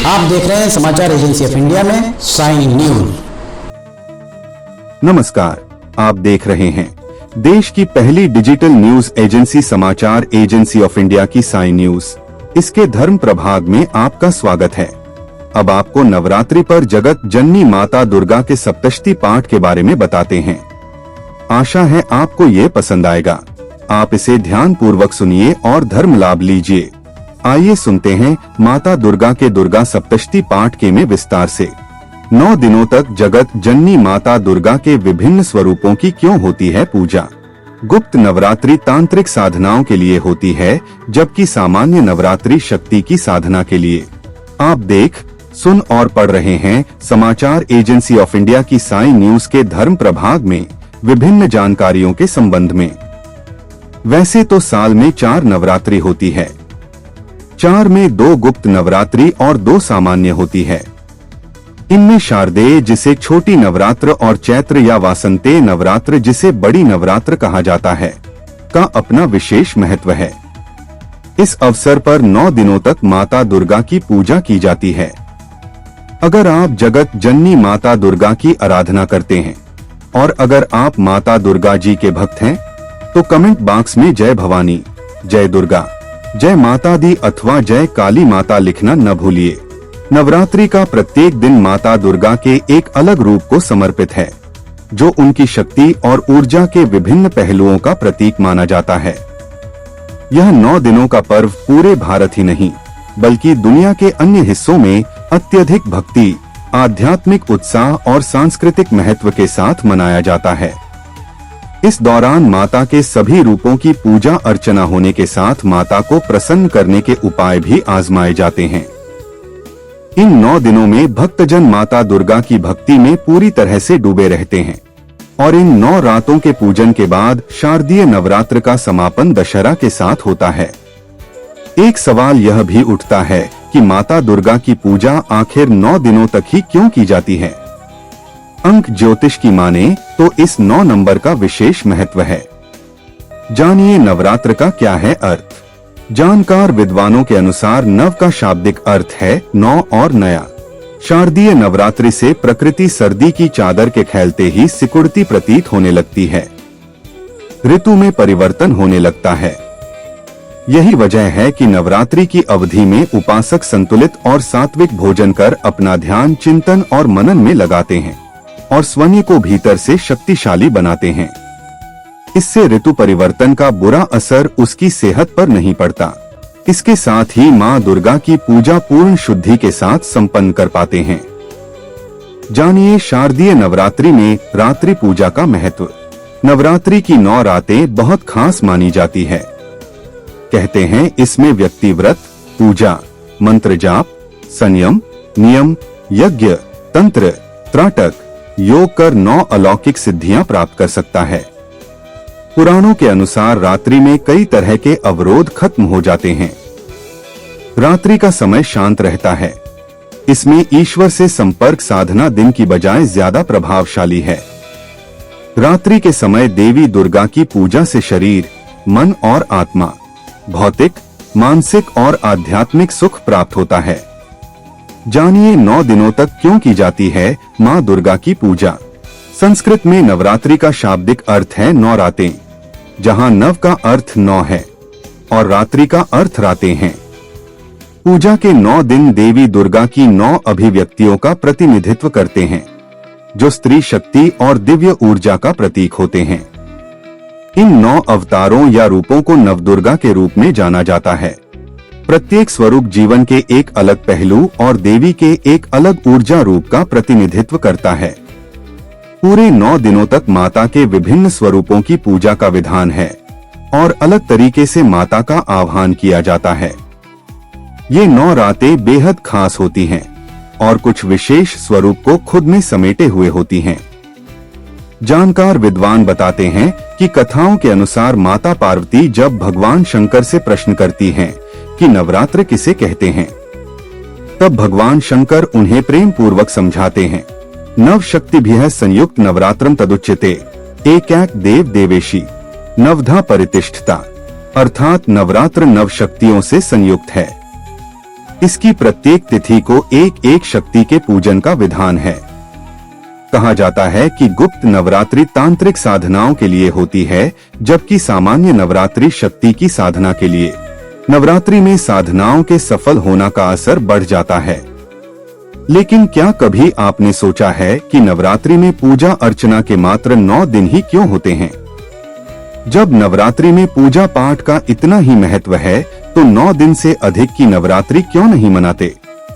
आप देख रहे हैं समाचार एजेंसी ऑफ इंडिया में साई न्यूज। नमस्कार, आप देख रहे हैं देश की पहली डिजिटल न्यूज एजेंसी समाचार एजेंसी ऑफ इंडिया की साई न्यूज। इसके धर्म प्रभाग में आपका स्वागत है। अब आपको नवरात्रि पर जगत जननी माता दुर्गा के सप्तशती पाठ के बारे में बताते हैं। आशा है आपको ये पसंद आएगा। आप इसे ध्यान पूर्वक सुनिए और धर्म लाभ लीजिए। आइए सुनते हैं माता दुर्गा के दुर्गा सप्तशती पाठ के में विस्तार से। 9 दिनों तक जगत जननी माता दुर्गा के विभिन्न स्वरूपों की क्यों होती है पूजा। गुप्त नवरात्रि तांत्रिक साधनाओं के लिए होती है, जबकि सामान्य नवरात्रि शक्ति की साधना के लिए। आप देख, सुन और पढ़ रहे हैं समाचार एजेंसी ऑफ इंडिया की साई न्यूज के धर्म प्रभाग में विभिन्न जानकारियों के संबंध में। वैसे तो साल में 4 नवरात्रि होती है। 4 में 2 गुप्त नवरात्रि और 2 सामान्य होती है। इनमें शारदेय, जिसे छोटी नवरात्र, और चैत्र या वासंतेय नवरात्र, जिसे बड़ी नवरात्र कहा जाता है, का अपना विशेष महत्व है। इस अवसर पर 9 दिनों तक माता दुर्गा की पूजा की जाती है। अगर आप जगत जननी माता दुर्गा की आराधना करते हैं और अगर आप माता दुर्गा जी के भक्त हैं, तो कमेंट बॉक्स में जय भवानी, जय दुर्गा, जय माता दी अथवा जय काली माता लिखना न भूलिए। नवरात्रि का प्रत्येक दिन माता दुर्गा के एक अलग रूप को समर्पित है, जो उनकी शक्ति और ऊर्जा के विभिन्न पहलुओं का प्रतीक माना जाता है। यह 9 दिनों का पर्व पूरे भारत ही नहीं, बल्कि दुनिया के अन्य हिस्सों में अत्यधिक भक्ति, आध्यात्मिक उत्साह और सांस्कृतिक महत्व के साथ मनाया जाता है। इस दौरान माता के सभी रूपों की पूजा अर्चना होने के साथ माता को प्रसन्न करने के उपाय भी आजमाए जाते हैं। इन 9 दिनों में भक्तजन माता दुर्गा की भक्ति में पूरी तरह से डूबे रहते हैं और इन 9 रातों के पूजन के बाद शारदीय नवरात्र का समापन दशहरा के साथ होता है। एक सवाल यह भी उठता है कि माता दुर्गा की पूजा आखिर 9 दिनों तक ही क्यों की जाती है। अंक ज्योतिष की माने तो इस 9 नंबर का विशेष महत्व है। जानिए नवरात्र का क्या है अर्थ। जानकार विद्वानों के अनुसार नव का शाब्दिक अर्थ है 9 और नया। शारदीय नवरात्रि से प्रकृति सर्दी की चादर के फैलते ही सिकुड़ती प्रतीत होने लगती है। ऋतु में परिवर्तन होने लगता है। यही वजह है कि नवरात्रि की अवधि में उपासक संतुलित और सात्विक भोजन कर अपना ध्यान चिंतन और मनन में लगाते हैं और स्वयं को भीतर से शक्तिशाली बनाते हैं। इससे ऋतु परिवर्तन का बुरा असर उसकी सेहत पर नहीं पड़ता। इसके साथ ही मां दुर्गा की पूजा पूर्ण शुद्धि के साथ संपन्न कर पाते हैं। जानिए शारदीय नवरात्रि में रात्रि पूजा का महत्व। नवरात्रि की 9 रातें बहुत खास मानी जाती है। कहते हैं इसमें व्यक्ति व्रत, पूजा, मंत्र जाप, संयम, नियम, यज्ञ, तंत्र, त्राटक, योग कर 9 अलौकिक सिद्धियां प्राप्त कर सकता है। पुराणों के अनुसार रात्रि में कई तरह के अवरोध खत्म हो जाते हैं। रात्रि का समय शांत रहता है। इसमें ईश्वर से संपर्क साधना दिन की बजाय ज्यादा प्रभावशाली है। रात्रि के समय देवी दुर्गा की पूजा से शरीर, मन और आत्मा, भौतिक, मानसिक और आध्यात्मिक सुख प्राप्त होता है। जानिए 9 दिनों तक क्यों की जाती है मां दुर्गा की पूजा। संस्कृत में नवरात्रि का शाब्दिक अर्थ है 9 रातें, जहां नव का अर्थ 9 है और रात्रि का अर्थ रातें हैं। पूजा के 9 दिन देवी दुर्गा की 9 अभिव्यक्तियों का प्रतिनिधित्व करते हैं, जो स्त्री शक्ति और दिव्य ऊर्जा का प्रतीक होते हैं। इन 9 अवतारों या रूपों को नवदुर्गा के रूप में जाना जाता है। प्रत्येक स्वरूप जीवन के एक अलग पहलू और देवी के एक अलग ऊर्जा रूप का प्रतिनिधित्व करता है। पूरे 9 दिनों तक माता के विभिन्न स्वरूपों की पूजा का विधान है और अलग तरीके से माता का आह्वान किया जाता है। ये 9 रातें बेहद खास होती हैं और कुछ विशेष स्वरूप को खुद में समेटे हुए होती हैं। जानकार विद्वान बताते हैं कि कथाओं के अनुसार माता पार्वती जब भगवान शंकर से प्रश्न करती हैं कि नवरात्र किसे कहते हैं, तब भगवान शंकर उन्हें प्रेम पूर्वक समझाते हैं। नव शक्ति भी है संयुक्त नवरात्रम तदुच्यते एकैक देव देवेशी नवधा परितिष्ठता, अर्थात नवरात्र नव शक्तियों से संयुक्त है। इसकी प्रत्येक तिथि को एक एक शक्ति के पूजन का विधान है। कहा जाता है कि गुप्त नवरात्रि तांत्रिक साधनाओं के लिए होती है, जबकि सामान्य नवरात्रि शक्ति की साधना के लिए। नवरात्रि में साधनाओं के सफल होना का असर बढ़ जाता है। लेकिन क्या कभी आपने सोचा है कि नवरात्रि में पूजा अर्चना के मात्र 9 दिन ही क्यों होते हैं? जब नवरात्रि में पूजा पाठ का इतना ही महत्व है, तो 9 दिन से अधिक की नवरात्रि क्यों नहीं मनाते?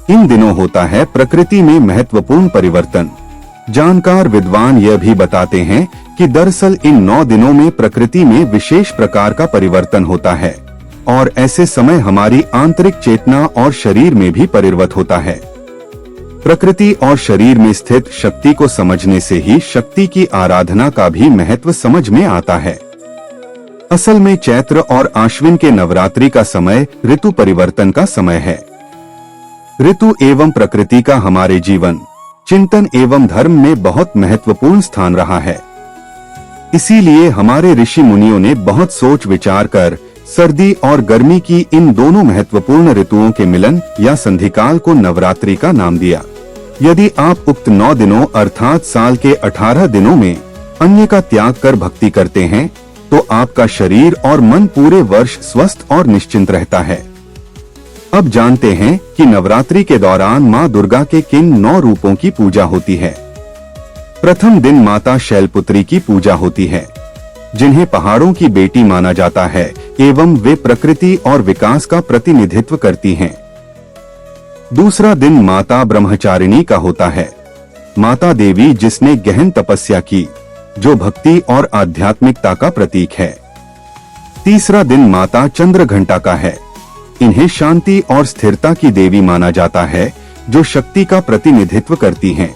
इन दिनों होता है प्रकृति में महत्वपूर्ण परिवर्तन। जानकार विद्वान यह भी बताते हैं कि दरअसल इन 9 दिनों में प्रकृति में विशेष प्रकार का परिवर्तन होता है और ऐसे समय हमारी आंतरिक चेतना और शरीर में भी परिवर्तन होता है। प्रकृति और शरीर में स्थित शक्ति को समझने से ही शक्ति की आराधना का भी महत्व समझ में आता है। असल में चैत्र और आश्विन के नवरात्रि का समय ऋतु परिवर्तन का समय है। ऋतु एवं प्रकृति का हमारे जीवन, चिंतन एवं धर्म में बहुत महत्वपूर्ण स्थान रहा है। इसीलिए हमारे ऋषि मुनियों ने बहुत सोच विचार कर सर्दी और गर्मी की इन दोनों महत्वपूर्ण ऋतुओं के मिलन या संधिकाल को नवरात्रि का नाम दिया। यदि आप उक्त 9 दिनों अर्थात साल के 18 दिनों में अन्य का त्याग कर भक्ति करते हैं, तो आपका शरीर और मन पूरे वर्ष स्वस्थ और निश्चिंत रहता है। अब जानते हैं कि नवरात्रि के दौरान माँ दुर्गा के किन 9 रूपों की पूजा होती है। प्रथम दिन माता शैलपुत्री की पूजा होती है, जिन्हें पहाड़ों की बेटी माना जाता है एवं वे प्रकृति और विकास का प्रतिनिधित्व करती हैं। दूसरा दिन माता ब्रह्मचारिणी का होता है, माता देवी जिसने गहन तपस्या की, जो भक्ति और आध्यात्मिकता का प्रतीक है। तीसरा दिन माता चंद्रघंटा का है, इन्हें शांति और स्थिरता की देवी माना जाता है, जो शक्ति का प्रतिनिधित्व करती हैं।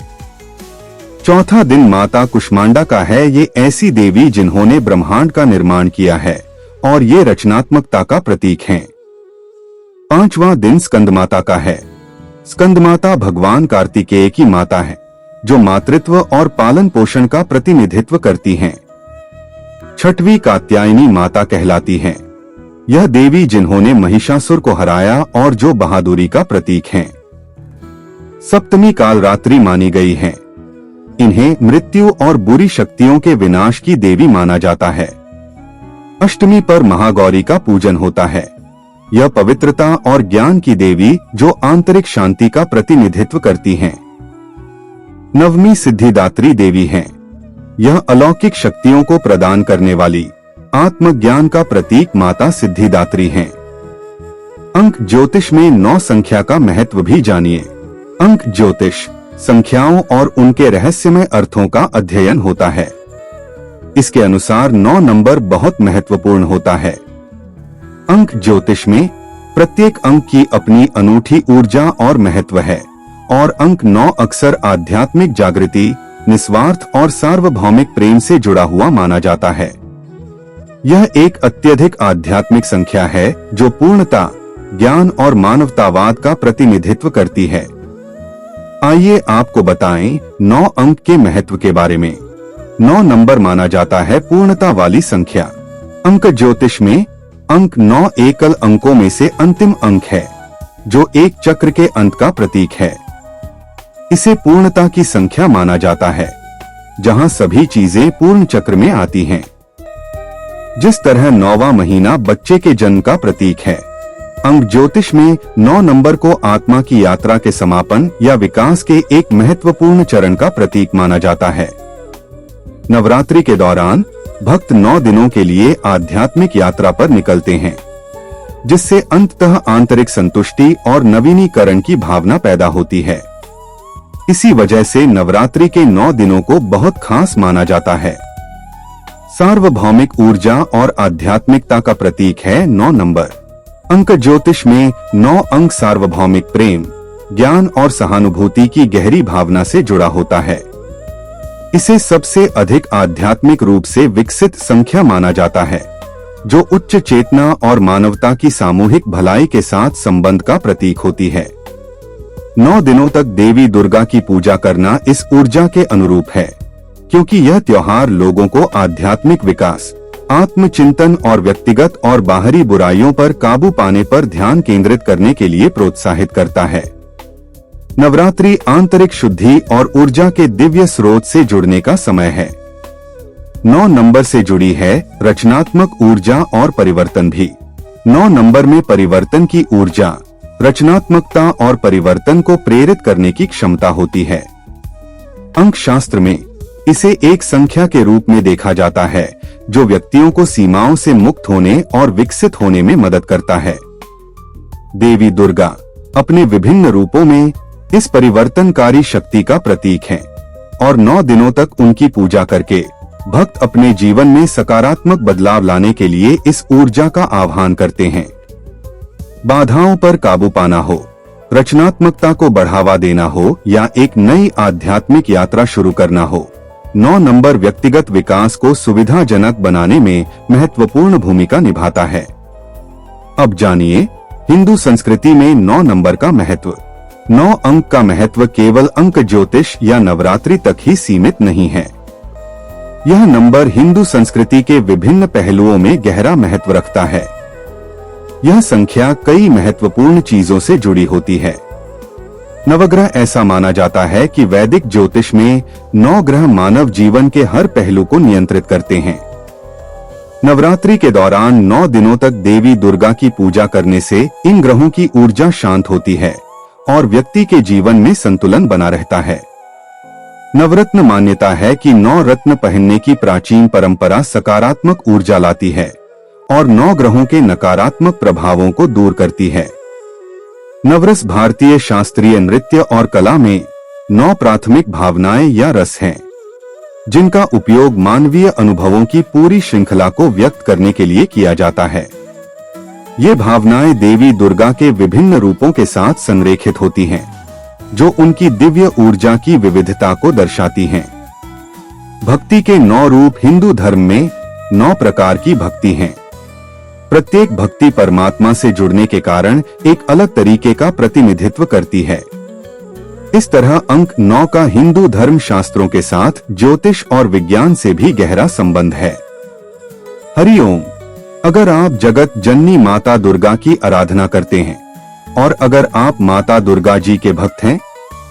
चौथा दिन माता कुष्मांडा का है, ये ऐसी देवी जिन्होंने ब्रह्मांड का निर्माण किया है और ये रचनात्मकता का प्रतीक हैं। पांचवा दिन स्कंदमाता का है। स्कंदमाता भगवान कार्तिकेय की माता है, जो मातृत्व और पालन पोषण का प्रतिनिधित्व करती हैं। छठवीं कात्यायनी माता कहलाती हैं। यह देवी जिन्होंने महिषासुर को हराया और जो बहादुरी का प्रतीक हैं। सप्तमी कालरात्रि मानी गई है। इन्हें मृत्यु और बुरी शक्तियों के विनाश की देवी माना जाता है। अष्टमी पर महागौरी का पूजन होता है। यह पवित्रता और ज्ञान की देवी जो आंतरिक शांति का प्रतिनिधित्व करती हैं। नवमी सिद्धिदात्री देवी हैं। यह अलौकिक शक्तियों को प्रदान करने वाली आत्मज्ञान का प्रतीक माता सिद्धिदात्री हैं। अंक ज्योतिष में 9 संख्या का महत्व भी जानिए। अंक ज्योतिष संख्याओं और उनके रहस्यमय अर्थों का अध्ययन होता है। इसके अनुसार 9 नंबर बहुत महत्वपूर्ण होता है। अंक ज्योतिष में प्रत्येक अंक की अपनी अनूठी ऊर्जा और महत्व है और अंक 9 अक्सर आध्यात्मिक जागृति, निस्वार्थ और सार्वभौमिक प्रेम से जुड़ा हुआ माना जाता है। यह एक अत्यधिक आध्यात्मिक संख्या है जो पूर्णता, ज्ञान और मानवतावाद का प्रतिनिधित्व करती है। आइए आपको बताएं 9 अंक के महत्व के बारे में। 9 नंबर माना जाता है पूर्णता वाली संख्या। अंक ज्योतिष में अंक 9 एकल अंकों में से अंतिम अंक है, जो एक चक्र के अंत का प्रतीक है। इसे पूर्णता की संख्या माना जाता है, जहां सभी चीजें पूर्ण चक्र में आती हैं। जिस तरह 9वां महीना बच्चे के जन्म का प्रतीक है, अंक ज्योतिष में 9 नंबर को आत्मा की यात्रा के समापन या विकास के एक महत्वपूर्ण चरण का प्रतीक माना जाता है। नवरात्रि के दौरान भक्त 9 दिनों के लिए आध्यात्मिक यात्रा पर निकलते हैं, जिससे अंततः आंतरिक संतुष्टि और नवीनीकरण की भावना पैदा होती है। इसी वजह से नवरात्रि के 9 दिनों को बहुत खास माना जाता है। सार्वभौमिक ऊर्जा और आध्यात्मिकता का प्रतीक है 9 नंबर। अंक ज्योतिष में 9 अंक सार्वभौमिक प्रेम, ज्ञान और सहानुभूति की गहरी भावना से जुड़ा होता है। इसे सबसे अधिक आध्यात्मिक रूप से विकसित संख्या माना जाता है, जो उच्च चेतना और मानवता की सामूहिक भलाई के साथ संबंध का प्रतीक होती है। 9 दिनों तक देवी दुर्गा की पूजा करना इस ऊर्जा के अनुरूप है, क्योंकि यह त्योहार लोगों को आध्यात्मिक विकास, आत्मचिंतन और व्यक्तिगत और बाहरी बुराइयों पर काबू पाने पर ध्यान केंद्रित करने के लिए प्रोत्साहित करता है। नवरात्रि आंतरिक शुद्धि और ऊर्जा के दिव्य स्रोत से जुड़ने का समय है। 9 नंबर से जुड़ी है रचनात्मक ऊर्जा और परिवर्तन भी। 9 नंबर में परिवर्तन की ऊर्जा, रचनात्मकता और परिवर्तन को प्रेरित करने की क्षमता होती है। अंक शास्त्र में इसे एक संख्या के रूप में देखा जाता है जो व्यक्तियों को सीमाओं से मुक्त होने और विकसित होने में मदद करता है। देवी दुर्गा अपने विभिन्न रूपों में इस परिवर्तनकारी शक्ति का प्रतीक है और 9 दिनों तक उनकी पूजा करके भक्त अपने जीवन में सकारात्मक बदलाव लाने के लिए इस ऊर्जा का आह्वान करते हैं। बाधाओं पर काबू पाना हो, रचनात्मकता को बढ़ावा देना हो या एक नई आध्यात्मिक यात्रा शुरू करना हो, 9 नंबर व्यक्तिगत विकास को सुविधाजनक बनाने में महत्वपूर्ण भूमिका निभाता है। अब जानिए हिंदू संस्कृति में 9 नंबर का महत्व। 9 अंक का महत्व केवल अंक ज्योतिष या नवरात्रि तक ही सीमित नहीं है। यह नंबर हिंदू संस्कृति के विभिन्न पहलुओं में गहरा महत्व रखता है। यह संख्या कई महत्वपूर्ण चीजों से जुड़ी होती है। नवग्रह ऐसा माना जाता है कि वैदिक ज्योतिष में 9 ग्रह मानव जीवन के हर पहलू को नियंत्रित करते हैं। नवरात्रि के दौरान 9 दिनों तक देवी दुर्गा की पूजा करने से इन ग्रहों की ऊर्जा शांत होती है और व्यक्ति के जीवन में संतुलन बना रहता है। नवरत्न मान्यता है कि 9 रत्न पहनने की प्राचीन परंपरा सकारात्मक ऊर्जा लाती है और 9 ग्रहों के नकारात्मक प्रभावों को दूर करती है। नवरस भारतीय शास्त्रीय नृत्य और कला में 9 प्राथमिक भावनाएं या रस हैं, जिनका उपयोग मानवीय अनुभवों की पूरी श्रृंखला को व्यक्त करने के लिए किया जाता है। ये भावनाएं देवी दुर्गा के विभिन्न रूपों के साथ संरेखित होती हैं, जो उनकी दिव्य ऊर्जा की विविधता को दर्शाती हैं। भक्ति के 9 रूप हिंदू धर्म में 9 प्रकार की भक्ति हैं। प्रत्येक भक्ति परमात्मा से जुड़ने के कारण एक अलग तरीके का प्रतिनिधित्व करती है। इस तरह अंक 9 का हिंदू धर्म शास्त्रों के साथ ज्योतिष और विज्ञान से भी गहरा संबंध है। हरिओम। अगर आप जगत जननी माता दुर्गा की आराधना करते हैं और अगर आप माता दुर्गा जी के भक्त हैं,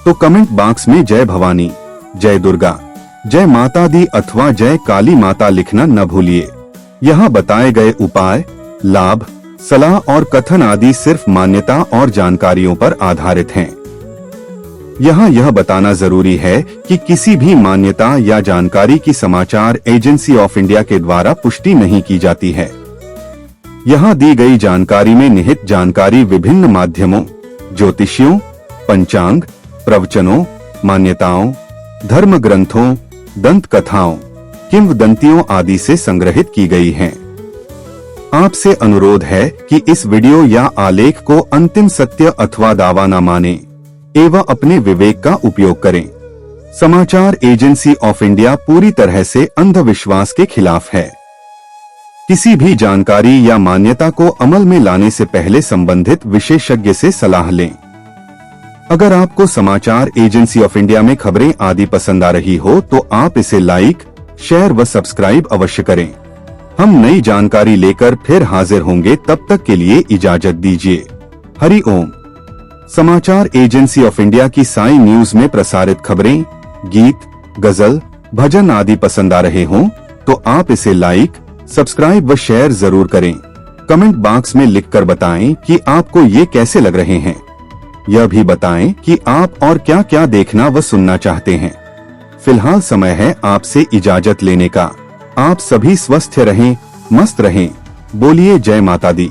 तो कमेंट बॉक्स में जय भवानी, जय दुर्गा, जय माता दी अथवा जय काली माता लिखना न भूलिए। यहाँ बताए गए उपाय, लाभ, सलाह और कथन आदि सिर्फ मान्यता और जानकारियों पर आधारित हैं। यहाँ यह बताना जरूरी है कि किसी भी मान्यता या जानकारी की समाचार एजेंसी ऑफ इंडिया के द्वारा पुष्टि नहीं की जाती है। यहाँ दी गई जानकारी में निहित जानकारी विभिन्न माध्यमों, ज्योतिषियों, पंचांग, प्रवचनों, मान्यताओं, धर्म ग्रंथों, दंत कथाओं, किंवदंतियों आदि से संग्रहित की गई हैं। आपसे अनुरोध है कि इस वीडियो या आलेख को अंतिम सत्य अथवा दावा न माने एवं अपने विवेक का उपयोग करें। समाचार एजेंसी ऑफ इंडिया पूरी तरह से अंधविश्वास के खिलाफ है। किसी भी जानकारी या मान्यता को अमल में लाने से पहले संबंधित विशेषज्ञ से सलाह लें। अगर आपको समाचार एजेंसी ऑफ इंडिया में खबरें आदि पसंद आ रही हो तो आप इसे लाइक, शेयर व सब्सक्राइब अवश्य करें। हम नई जानकारी लेकर फिर हाजिर होंगे, तब तक के लिए इजाजत दीजिए। हरि ओम। समाचार एजेंसी ऑफ इंडिया की साई न्यूज में प्रसारित खबरें, गीत, गजल, भजन आदि पसंद आ रहे हों तो आप इसे लाइक, सब्सक्राइब व शेयर जरूर करें। कमेंट बॉक्स में लिखकर बताएं कि आपको ये कैसे लग रहे हैं। यह भी बताएं कि आप और क्या क्या देखना व सुनना चाहते हैं। फिलहाल समय है आपसे इजाजत लेने का। आप सभी स्वस्थ रहें, मस्त रहें। बोलिए जय माता दी।